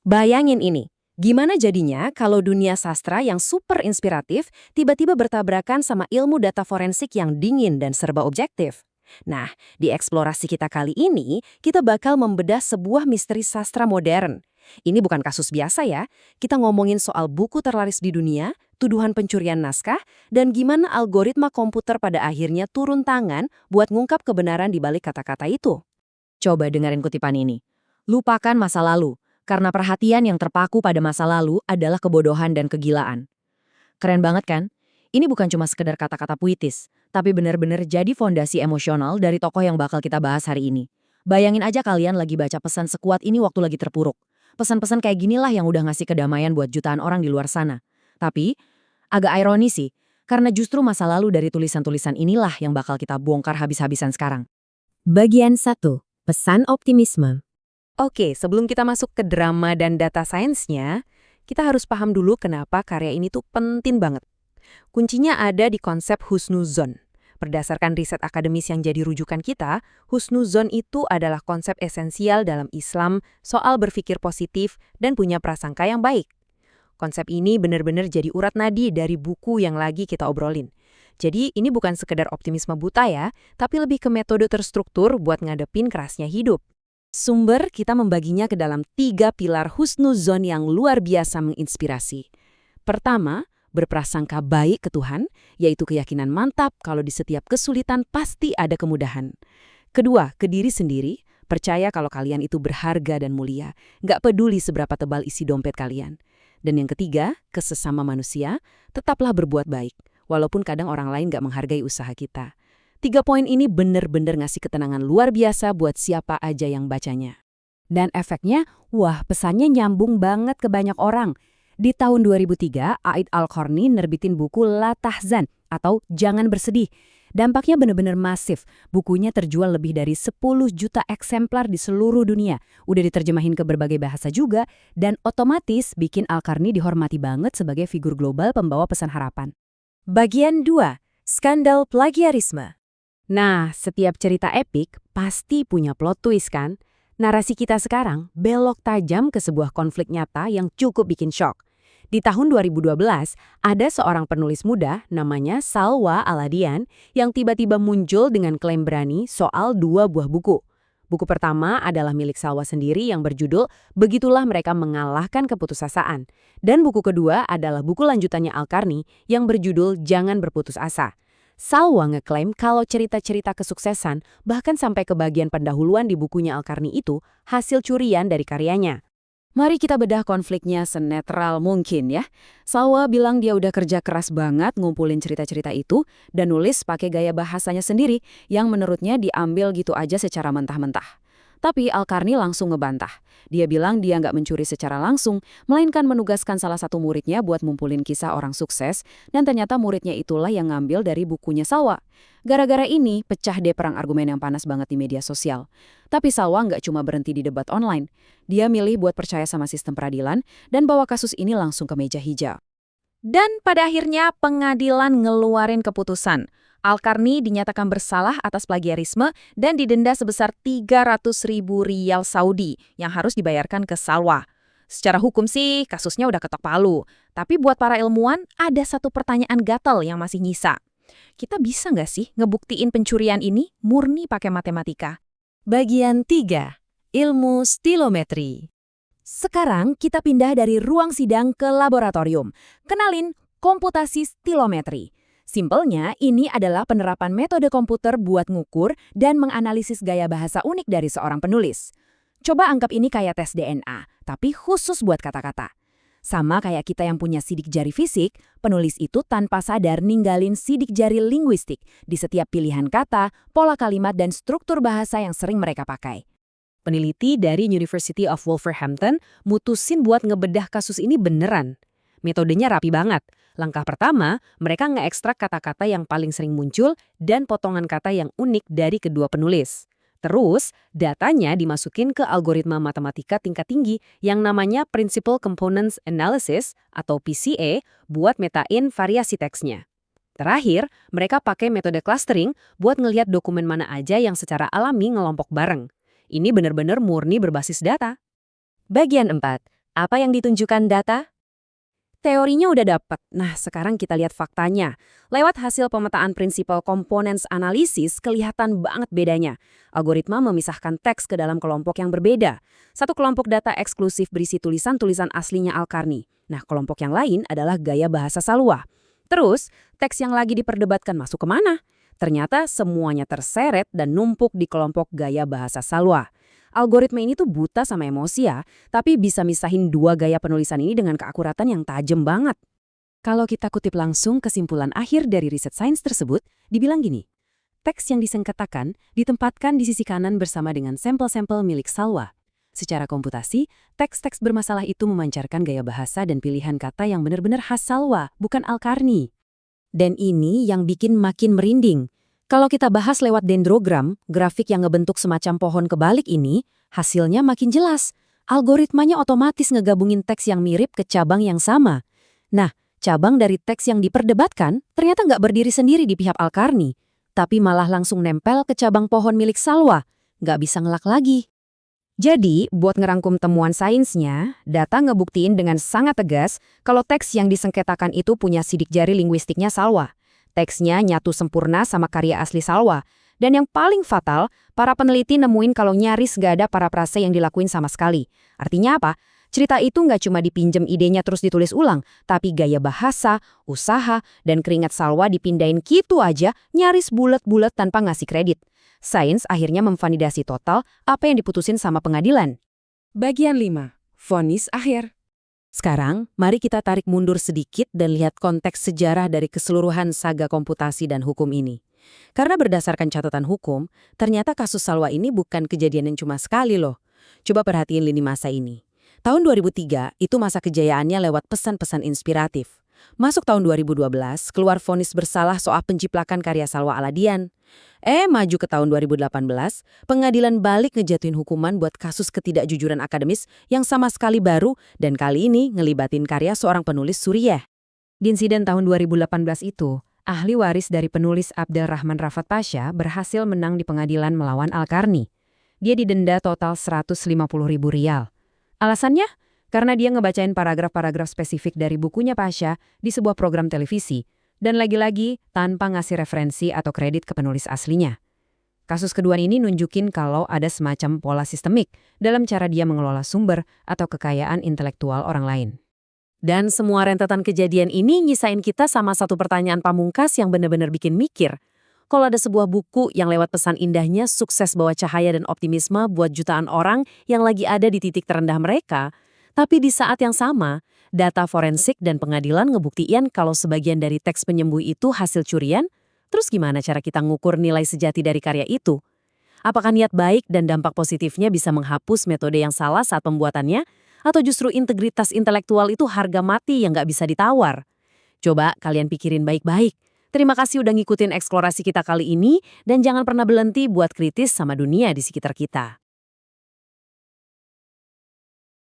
Bayangin ini, gimana jadinya kalau dunia sastra yang super inspiratif tiba-tiba bertabrakan sama ilmu data forensik yang dingin dan serba objektif? Nah, di eksplorasi kita kali ini, kita bakal membedah sebuah misteri sastra modern. Ini bukan kasus biasa ya, kita ngomongin soal buku terlaris di dunia, tuduhan pencurian naskah, dan gimana algoritma komputer pada akhirnya turun tangan buat ngungkap kebenaran di balik kata-kata itu. Coba dengerin kutipan ini. Lupakan masa lalu, karena perhatian yang terpaku pada masa lalu adalah kebodohan dan kegilaan. Keren banget kan? Ini bukan cuma sekedar kata-kata puitis, tapi benar-benar jadi fondasi emosional dari tokoh yang bakal kita bahas hari ini. Bayangin aja kalian lagi baca pesan sekuat ini waktu lagi terpuruk. Pesan-pesan kayak ginilah yang udah ngasih kedamaian buat jutaan orang di luar sana. Tapi, agak ironis sih, karena justru masa lalu dari tulisan-tulisan inilah yang bakal kita bongkar habis-habisan sekarang. Bagian 1. Pesan optimisme. Oke, sebelum kita masuk ke drama dan data sainsnya, kita harus paham dulu kenapa karya ini tuh penting banget. Kuncinya ada di konsep husnuzon. Berdasarkan riset akademis yang jadi rujukan kita, husnuzon itu adalah konsep esensial dalam Islam soal berpikir positif dan punya prasangka yang baik. Konsep ini benar-benar jadi urat nadi dari buku yang lagi kita obrolin. Jadi ini bukan sekedar optimisme buta ya, tapi lebih ke metode terstruktur buat ngadepin kerasnya hidup. Sumber kita membaginya ke dalam 3 pilar husnuzon yang luar biasa menginspirasi. Pertama, berprasangka baik ke Tuhan, yaitu keyakinan mantap kalau di setiap kesulitan pasti ada kemudahan. Kedua, ke diri sendiri, percaya kalau kalian itu berharga dan mulia, nggak peduli seberapa tebal isi dompet kalian. Dan yang ketiga, ke sesama manusia, tetaplah berbuat baik, walaupun kadang orang lain nggak menghargai usaha kita. 3 poin ini bener-bener ngasih ketenangan luar biasa buat siapa aja yang bacanya. Dan efeknya, wah pesannya nyambung banget ke banyak orang. Di tahun 2003, A'id Al-Qarni nerbitin buku La Tahzan atau Jangan Bersedih. Dampaknya bener-bener masif. Bukunya terjual lebih dari 10 juta eksemplar di seluruh dunia. Udah diterjemahin ke berbagai bahasa juga, dan otomatis bikin Al-Qarni dihormati banget sebagai figur global pembawa pesan harapan. Bagian 2. Skandal plagiarisme. Nah, setiap cerita epik pasti punya plot twist kan? Narasi kita sekarang belok tajam ke sebuah konflik nyata yang cukup bikin shock. Di tahun 2012, ada seorang penulis muda namanya Salwa Aladian yang tiba-tiba muncul dengan klaim berani soal 2 buah buku. Buku pertama adalah milik Salwa sendiri yang berjudul Begitulah Mereka Mengalahkan Keputusasaan. Dan buku kedua adalah buku lanjutannya Al-Qarni yang berjudul Jangan Berputus Asa. Salwa ngeklaim kalau cerita-cerita kesuksesan, bahkan sampai ke bagian pendahuluan di bukunya Al-Qarni itu, hasil curian dari karyanya. Mari kita bedah konfliknya senetral mungkin ya. Salwa bilang dia udah kerja keras banget ngumpulin cerita-cerita itu dan nulis pakai gaya bahasanya sendiri yang menurutnya diambil gitu aja secara mentah-mentah. Tapi Al-Qarni langsung ngebantah. Dia bilang dia nggak mencuri secara langsung, melainkan menugaskan salah satu muridnya buat ngumpulin kisah orang sukses, dan ternyata muridnya itulah yang ngambil dari bukunya Salwa. Gara-gara ini, pecah deh perang argumen yang panas banget di media sosial. Tapi Salwa nggak cuma berhenti di debat online. Dia milih buat percaya sama sistem peradilan dan bawa kasus ini langsung ke meja hijau. Dan pada akhirnya pengadilan ngeluarin keputusan. Al-Qarni dinyatakan bersalah atas plagiarisme dan didenda sebesar 300.000 rial Saudi yang harus dibayarkan ke Salwa. Secara hukum sih kasusnya udah ketok palu. Tapi buat para ilmuwan ada satu pertanyaan gatel yang masih nyisa. Kita bisa nggak sih ngebuktiin pencurian ini murni pakai matematika? Bagian 3. Ilmu stilometri. Sekarang kita pindah dari ruang sidang ke laboratorium. Kenalin komputasi stilometri. Simpelnya, ini adalah penerapan metode komputer buat ngukur dan menganalisis gaya bahasa unik dari seorang penulis. Coba anggap ini kayak tes DNA, tapi khusus buat kata-kata. Sama kayak kita yang punya sidik jari fisik, penulis itu tanpa sadar ninggalin sidik jari linguistik di setiap pilihan kata, pola kalimat, dan struktur bahasa yang sering mereka pakai. Peneliti dari University of Wolverhampton mutusin buat ngebedah kasus ini beneran. Metodenya rapi banget. Langkah pertama, mereka ngeekstrak kata-kata yang paling sering muncul dan potongan kata yang unik dari kedua penulis. Terus, datanya dimasukin ke algoritma matematika tingkat tinggi yang namanya Principal Components Analysis atau PCA buat metain variasi teksnya. Terakhir, mereka pakai metode clustering buat ngelihat dokumen mana aja yang secara alami ngelompok bareng. Ini benar-benar murni berbasis data. Bagian 4. Apa yang ditunjukkan data? Teorinya udah dapet. Nah, sekarang kita lihat faktanya. Lewat hasil pemetaan Principal Components Analysis, kelihatan banget bedanya. Algoritma memisahkan teks ke dalam kelompok yang berbeda. Satu kelompok data eksklusif berisi tulisan-tulisan aslinya Al-Qarni. Nah, kelompok yang lain adalah gaya bahasa Salwa. Terus, teks yang lagi diperdebatkan masuk kemana? Ternyata semuanya terseret dan numpuk di kelompok gaya bahasa Salwa. Algoritma ini tuh buta sama emosi ya, tapi bisa misahin dua gaya penulisan ini dengan keakuratan yang tajam banget. Kalau kita kutip langsung kesimpulan akhir dari riset sains tersebut, dibilang gini, teks yang disengketakan ditempatkan di sisi kanan bersama dengan sampel-sampel milik Salwa. Secara komputasi, teks-teks bermasalah itu memancarkan gaya bahasa dan pilihan kata yang benar-benar khas Salwa, bukan Al-Qarni. Dan ini yang bikin makin merinding. Kalau kita bahas lewat dendrogram, grafik yang ngebentuk semacam pohon kebalik ini, hasilnya makin jelas. Algoritmanya otomatis ngegabungin teks yang mirip ke cabang yang sama. Nah, cabang dari teks yang diperdebatkan ternyata nggak berdiri sendiri di pihak Al-Qarni, tapi malah langsung nempel ke cabang pohon milik Salwa. Nggak bisa ngelak lagi. Jadi, buat ngerangkum temuan sainsnya, data ngebuktiin dengan sangat tegas kalau teks yang disengketakan itu punya sidik jari linguistiknya Salwa. Teksnya nyatu sempurna sama karya asli Salwa. Dan yang paling fatal, para peneliti nemuin kalau nyaris gak ada parafrase yang dilakuin sama sekali. Artinya apa? Cerita itu nggak cuma dipinjem idenya terus ditulis ulang, tapi gaya bahasa, usaha, dan keringat Salwa dipindahin gitu aja, nyaris bulet-bulet tanpa ngasih kredit. Sains akhirnya memvalidasi total apa yang diputusin sama pengadilan. Bagian 5. Vonis akhir. Sekarang, mari kita tarik mundur sedikit dan lihat konteks sejarah dari keseluruhan saga komputasi dan hukum ini. Karena berdasarkan catatan hukum, ternyata kasus Salwa ini bukan kejadian yang cuma sekali loh. Coba perhatiin lini masa ini. Tahun 2003, itu masa kejayaannya lewat pesan-pesan inspiratif. Masuk tahun 2012, keluar vonis bersalah soal penciplakan karya Salwa Aladian. Maju ke tahun 2018, pengadilan balik ngejatuhin hukuman buat kasus ketidakjujuran akademis yang sama sekali baru dan kali ini ngelibatin karya seorang penulis Suriah. Di insiden tahun 2018 itu, ahli waris dari penulis Abdel Rahman Rafat Pasha berhasil menang di pengadilan melawan Al-Qarni. Dia didenda total 150.000 rial. Alasannya? Karena dia ngebacain paragraf-paragraf spesifik dari bukunya Pasha di sebuah program televisi, dan lagi-lagi tanpa ngasih referensi atau kredit ke penulis aslinya. Kasus kedua ini nunjukin kalau ada semacam pola sistemik dalam cara dia mengelola sumber atau kekayaan intelektual orang lain. Dan semua rentetan kejadian ini nyisain kita sama satu pertanyaan pamungkas yang benar-benar bikin mikir. Kalau ada sebuah buku yang lewat pesan indahnya sukses bawa cahaya dan optimisme buat jutaan orang yang lagi ada di titik terendah mereka, tapi di saat yang sama, data forensik dan pengadilan ngebuktiin kalau sebagian dari teks penyembuh itu hasil curian, terus gimana cara kita ngukur nilai sejati dari karya itu? Apakah niat baik dan dampak positifnya bisa menghapus metode yang salah saat pembuatannya? Atau justru integritas intelektual itu harga mati yang nggak bisa ditawar? Coba kalian pikirin baik-baik. Terima kasih udah ngikutin eksplorasi kita kali ini, dan jangan pernah berhenti buat kritis sama dunia di sekitar kita.